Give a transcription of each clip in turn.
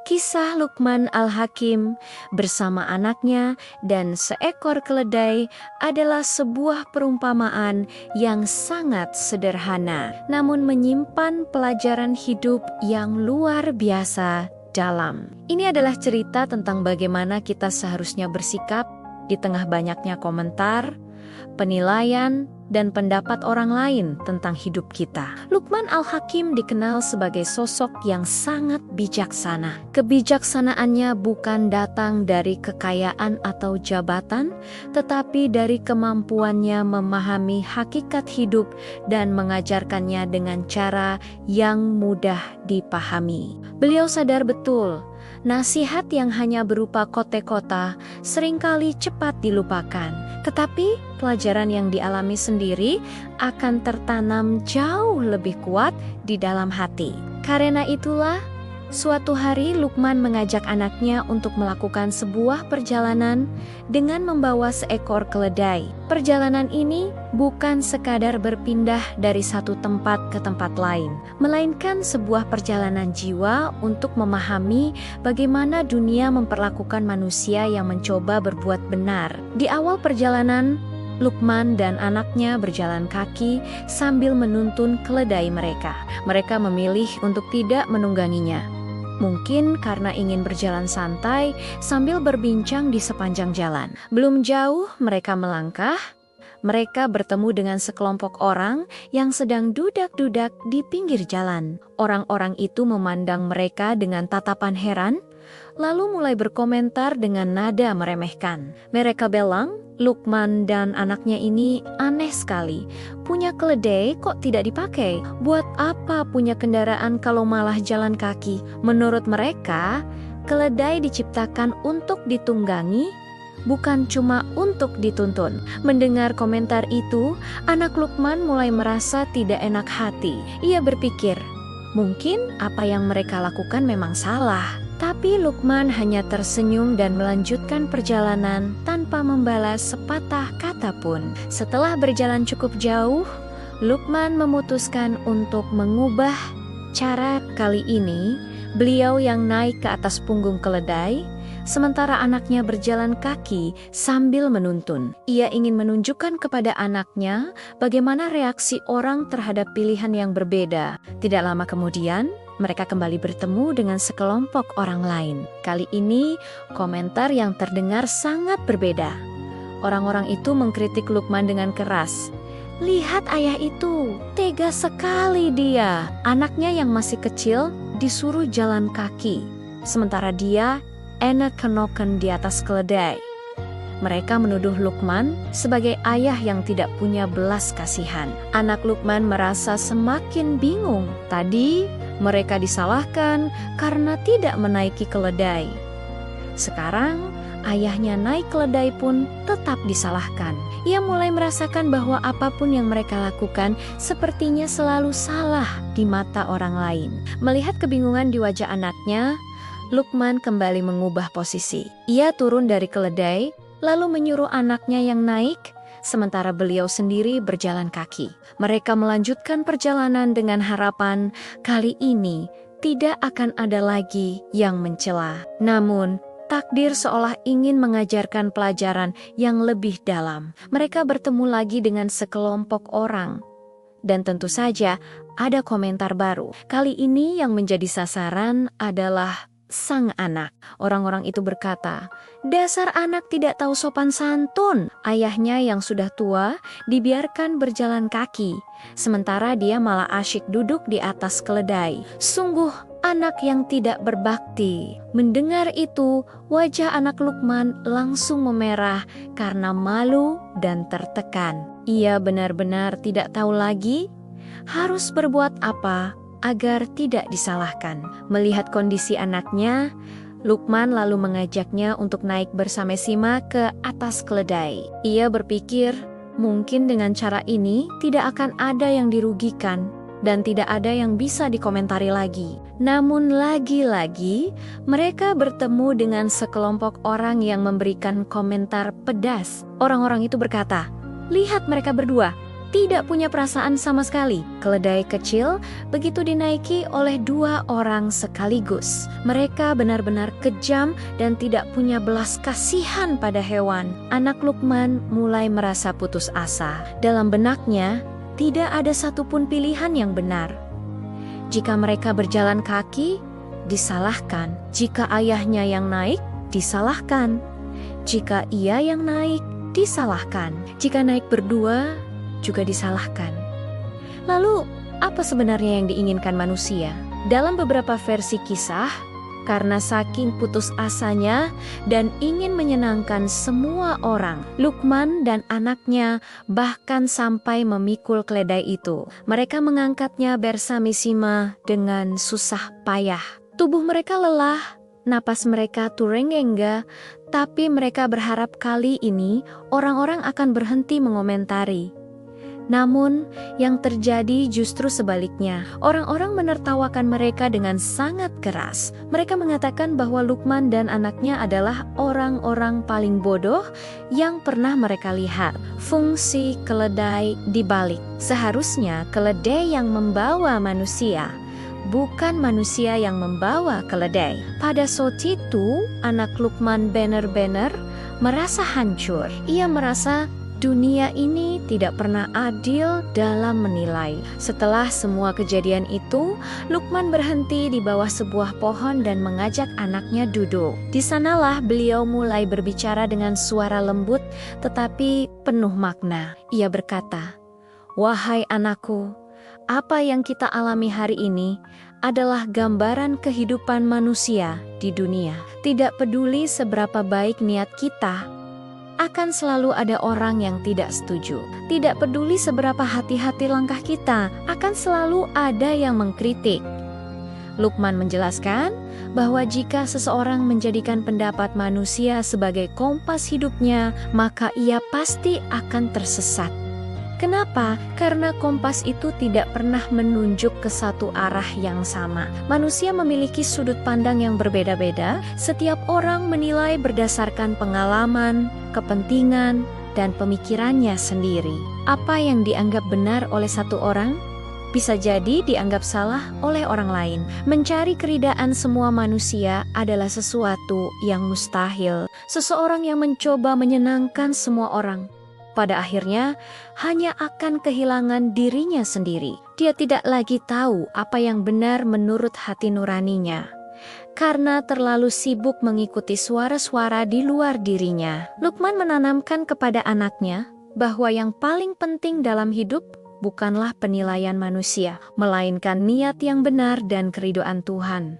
Kisah Luqman Al-Hakim bersama anaknya dan seekor keledai adalah sebuah perumpamaan yang sangat sederhana, namun menyimpan pelajaran hidup yang luar biasa dalam. Ini adalah cerita tentang bagaimana kita seharusnya bersikap di tengah banyaknya komentar, penilaian, dan pendapat orang lain tentang hidup kita. Luqman Al-Hakim dikenal sebagai sosok yang sangat bijaksana. Kebijaksanaannya bukan datang dari kekayaan atau jabatan, tetapi dari kemampuannya memahami hakikat hidup dan mengajarkannya dengan cara yang mudah dipahami. Beliau sadar betul, nasihat yang hanya berupa kote-kota seringkali cepat dilupakan. Tetapi pelajaran yang dialami sendiri akan tertanam jauh lebih kuat di dalam hati. Karena itulah, suatu hari Luqman mengajak anaknya untuk melakukan sebuah perjalanan dengan membawa seekor keledai. Perjalanan ini bukan sekadar berpindah dari satu tempat ke tempat lain, melainkan sebuah perjalanan jiwa untuk memahami bagaimana dunia memperlakukan manusia yang mencoba berbuat benar. Di awal perjalanan, Luqman dan anaknya berjalan kaki sambil menuntun keledai mereka. Mereka memilih untuk tidak menungganginya. Mungkin karena ingin berjalan santai sambil berbincang di sepanjang jalan. Belum jauh mereka melangkah, mereka bertemu dengan sekelompok orang yang sedang dudak-dudak di pinggir jalan. Orang-orang itu memandang mereka dengan tatapan heran, lalu mulai berkomentar dengan nada meremehkan. Mereka bilang, Luqman dan anaknya ini aneh sekali. Punya keledai kok tidak dipakai? Buat apa punya kendaraan kalau malah jalan kaki? Menurut mereka, keledai diciptakan untuk ditunggangi, bukan cuma untuk dituntun. Mendengar komentar itu, anak Luqman mulai merasa tidak enak hati. Ia berpikir, mungkin apa yang mereka lakukan memang salah. Tapi Luqman hanya tersenyum dan melanjutkan perjalanan tanpa membalas sepatah kata pun. Setelah berjalan cukup jauh, Luqman memutuskan untuk mengubah cara. Kali ini, beliau yang naik ke atas punggung keledai, sementara anaknya berjalan kaki sambil menuntun. Ia ingin menunjukkan kepada anaknya bagaimana reaksi orang terhadap pilihan yang berbeda. Tidak lama kemudian, mereka kembali bertemu dengan sekelompok orang lain. Kali ini, komentar yang terdengar sangat berbeda. Orang-orang itu mengkritik Luqman dengan keras. Lihat ayah itu, tega sekali dia. Anaknya yang masih kecil disuruh jalan kaki, sementara dia enak kenoken di atas keledai. Mereka menuduh Luqman sebagai ayah yang tidak punya belas kasihan. Anak Luqman merasa semakin bingung. Tadi mereka disalahkan karena tidak menaiki keledai. Sekarang ayahnya naik keledai pun tetap disalahkan. Ia mulai merasakan bahwa apapun yang mereka lakukan sepertinya selalu salah di mata orang lain. Melihat kebingungan di wajah anaknya, Luqman kembali mengubah posisi. Ia turun dari keledai, lalu menyuruh anaknya yang naik, sementara beliau sendiri berjalan kaki. Mereka melanjutkan perjalanan dengan harapan kali ini tidak akan ada lagi yang mencela. Namun, takdir seolah ingin mengajarkan pelajaran yang lebih dalam. Mereka bertemu lagi dengan sekelompok orang. Dan tentu saja ada komentar baru. Kali ini yang menjadi sasaran adalah sang anak. Orang-orang itu berkata, dasar anak tidak tahu sopan santun. Ayahnya yang sudah tua dibiarkan berjalan kaki, sementara dia malah asyik duduk di atas keledai. Sungguh anak yang tidak berbakti. Mendengar itu, wajah anak Luqman langsung memerah karena malu dan tertekan. Ia benar-benar tidak tahu lagi harus berbuat apa agar tidak disalahkan. Melihat kondisi anaknya, Luqman lalu mengajaknya untuk naik bersama-sama ke atas keledai. Ia berpikir, mungkin dengan cara ini tidak akan ada yang dirugikan dan tidak ada yang bisa dikomentari lagi. Namun lagi-lagi, mereka bertemu dengan sekelompok orang yang memberikan komentar pedas. Orang-orang itu berkata, lihat mereka berdua, tidak punya perasaan sama sekali. Keledai kecil begitu dinaiki oleh 2 orang sekaligus. Mereka benar-benar kejam dan tidak punya belas kasihan pada hewan. Anak Luqman mulai merasa putus asa. Dalam benaknya, tidak ada satupun pilihan yang benar. Jika mereka berjalan kaki, disalahkan. Jika ayahnya yang naik, disalahkan. Jika ia yang naik, disalahkan. Jika naik berdua, juga disalahkan. Lalu, apa sebenarnya yang diinginkan manusia? Dalam beberapa versi kisah, karena saking putus asanya dan ingin menyenangkan semua orang, Luqman dan anaknya bahkan sampai memikul keledai itu. Mereka mengangkatnya bersama-sama dengan susah payah. Tubuh mereka lelah, napas mereka turengengga, tapi mereka berharap kali ini orang-orang akan berhenti mengomentari. Namun, yang terjadi justru sebaliknya. Orang-orang menertawakan mereka dengan sangat keras. Mereka mengatakan bahwa Luqman dan anaknya adalah orang-orang paling bodoh yang pernah mereka lihat. Fungsi keledai dibalik. Seharusnya keledai yang membawa manusia, bukan manusia yang membawa keledai. Pada saat itu, anak Luqman benar-benar merasa hancur. Ia merasa dunia ini tidak pernah adil dalam menilai. Setelah semua kejadian itu, Luqman berhenti di bawah sebuah pohon dan mengajak anaknya duduk. Di sanalah beliau mulai berbicara dengan suara lembut tetapi penuh makna. Ia berkata, "Wahai anakku, apa yang kita alami hari ini adalah gambaran kehidupan manusia di dunia. Tidak peduli seberapa baik niat kita, akan selalu ada orang yang tidak setuju. Tidak peduli seberapa hati-hati langkah kita, akan selalu ada yang mengkritik." Luqman menjelaskan bahwa jika seseorang menjadikan pendapat manusia sebagai kompas hidupnya, maka ia pasti akan tersesat. Kenapa? Karena kompas itu tidak pernah menunjuk ke satu arah yang sama. Manusia memiliki sudut pandang yang berbeda-beda. Setiap orang menilai berdasarkan pengalaman, kepentingan, dan pemikirannya sendiri. Apa yang dianggap benar oleh satu orang bisa jadi dianggap salah oleh orang lain. Mencari keridaan semua manusia adalah sesuatu yang mustahil. Seseorang yang mencoba menyenangkan semua orang, pada akhirnya hanya akan kehilangan dirinya sendiri. Dia tidak lagi tahu apa yang benar menurut hati nuraninya, karena terlalu sibuk mengikuti suara-suara di luar dirinya. Luqman menanamkan kepada anaknya bahwa yang paling penting dalam hidup bukanlah penilaian manusia, melainkan niat yang benar dan keridhaan Tuhan.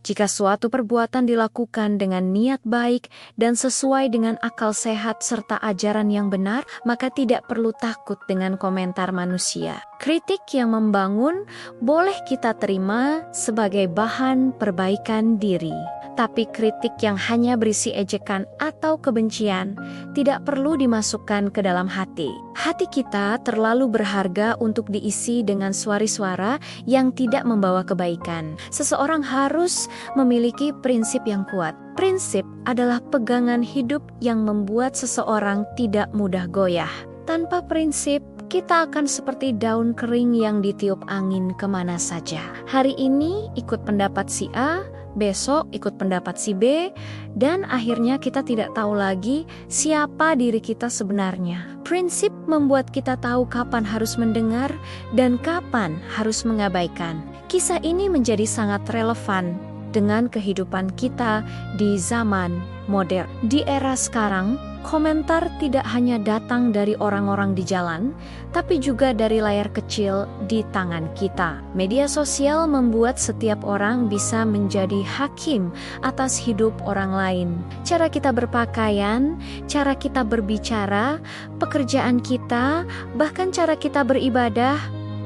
Jika suatu perbuatan dilakukan dengan niat baik dan sesuai dengan akal sehat serta ajaran yang benar, maka tidak perlu takut dengan komentar manusia. Kritik yang membangun boleh kita terima sebagai bahan perbaikan diri. Tapi kritik yang hanya berisi ejekan atau kebencian tidak perlu dimasukkan ke dalam hati. Hati kita terlalu berharga untuk diisi dengan suara-suara yang tidak membawa kebaikan. Seseorang harus memiliki prinsip yang kuat. Prinsip adalah pegangan hidup yang membuat seseorang tidak mudah goyah. Tanpa prinsip, kita akan seperti daun kering yang ditiup angin kemana saja. Hari ini ikut pendapat si A, besok ikut pendapat si B, dan akhirnya kita tidak tahu lagi siapa diri kita sebenarnya. Prinsip membuat kita tahu kapan harus mendengar dan kapan harus mengabaikan. Kisah ini menjadi sangat relevan dengan kehidupan kita di zaman modern. Di era sekarang, komentar tidak hanya datang dari orang-orang di jalan, tapi juga dari layar kecil di tangan kita. Media sosial membuat setiap orang bisa menjadi hakim atas hidup orang lain. Cara kita berpakaian, cara kita berbicara, pekerjaan kita, bahkan cara kita beribadah,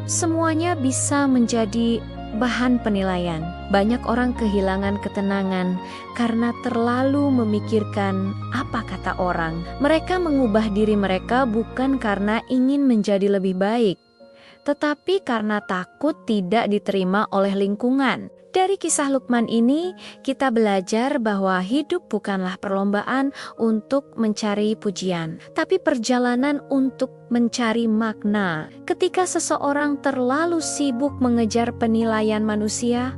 semuanya bisa menjadi bahan penilaian. Banyak orang kehilangan ketenangan karena terlalu memikirkan apa kata orang. Mereka mengubah diri mereka bukan karena ingin menjadi lebih baik, tetapi karena takut tidak diterima oleh lingkungan. Dari kisah Lukman ini, kita belajar bahwa hidup bukanlah perlombaan untuk mencari pujian, tapi perjalanan untuk mencari makna. Ketika seseorang terlalu sibuk mengejar penilaian manusia,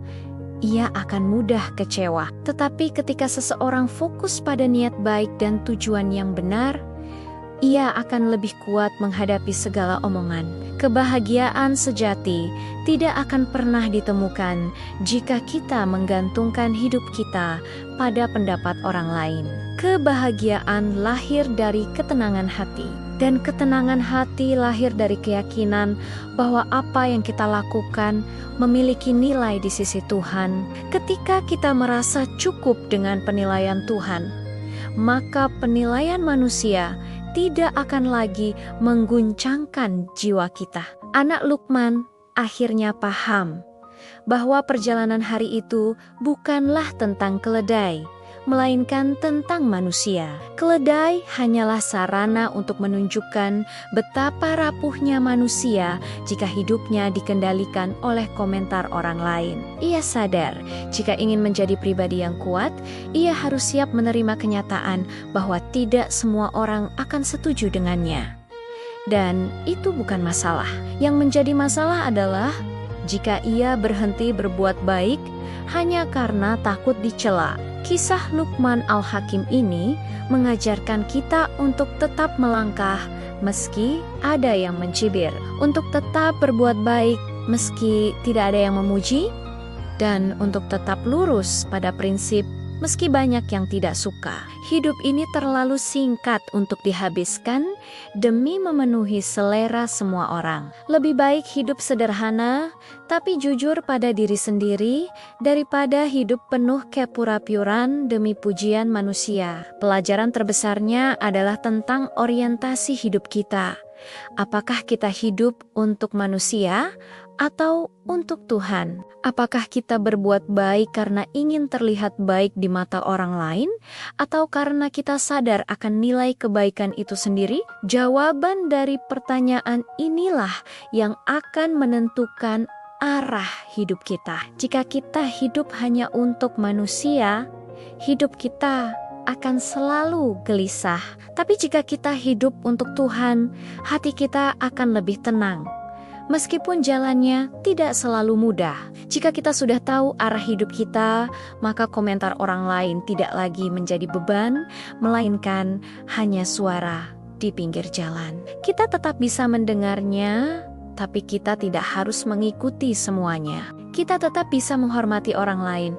ia akan mudah kecewa. Tetapi ketika seseorang fokus pada niat baik dan tujuan yang benar, ia akan lebih kuat menghadapi segala omongan. Kebahagiaan sejati tidak akan pernah ditemukan jika kita menggantungkan hidup kita pada pendapat orang lain. Kebahagiaan lahir dari ketenangan hati, dan ketenangan hati lahir dari keyakinan bahwa apa yang kita lakukan memiliki nilai di sisi Tuhan. Ketika kita merasa cukup dengan penilaian Tuhan, maka penilaian manusia tidak akan lagi mengguncangkan jiwa kita. Anak Lukman akhirnya paham bahwa perjalanan hari itu bukanlah tentang keledai, melainkan tentang manusia. Keledai hanyalah sarana untuk menunjukkan betapa rapuhnya manusia jika hidupnya dikendalikan oleh komentar orang lain. Ia sadar, jika ingin menjadi pribadi yang kuat, ia harus siap menerima kenyataan bahwa tidak semua orang akan setuju dengannya. Dan itu bukan masalah. Yang menjadi masalah adalah jika ia berhenti berbuat baik hanya karena takut dicela. Kisah Lukman Al-Hakim ini mengajarkan kita untuk tetap melangkah meski ada yang mencibir, untuk tetap berbuat baik meski tidak ada yang memuji, dan untuk tetap lurus pada prinsip meski banyak yang tidak suka. Hidup ini terlalu singkat untuk dihabiskan demi memenuhi selera semua orang. Lebih baik hidup sederhana, tapi jujur pada diri sendiri, daripada hidup penuh kepura-puran demi pujian manusia. Pelajaran terbesarnya adalah tentang orientasi hidup kita. Apakah kita hidup untuk manusia atau untuk Tuhan? Apakah kita berbuat baik karena ingin terlihat baik di mata orang lain, atau karena kita sadar akan nilai kebaikan itu sendiri? Jawaban dari pertanyaan inilah yang akan menentukan arah hidup kita. Jika kita hidup hanya untuk manusia, hidup kita akan selalu gelisah. Tapi jika kita hidup untuk Tuhan, hati kita akan lebih tenang. Meskipun jalannya tidak selalu mudah, jika kita sudah tahu arah hidup kita, maka komentar orang lain tidak lagi menjadi beban, melainkan hanya suara di pinggir jalan. Kita tetap bisa mendengarnya, tapi kita tidak harus mengikuti semuanya. Kita tetap bisa menghormati orang lain,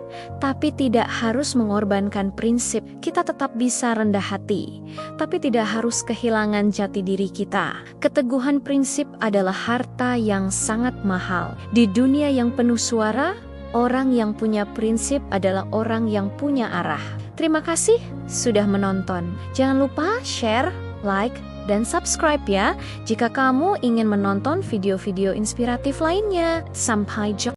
tapi tidak harus mengorbankan prinsip. Kita tetap bisa rendah hati, tapi tidak harus kehilangan jati diri kita. Keteguhan prinsip adalah harta yang sangat mahal. Di dunia yang penuh suara, orang yang punya prinsip adalah orang yang punya arah. Terima kasih sudah menonton. Jangan lupa share, like, dan subscribe ya, jika kamu ingin menonton video-video inspiratif lainnya. Sampai jumpa.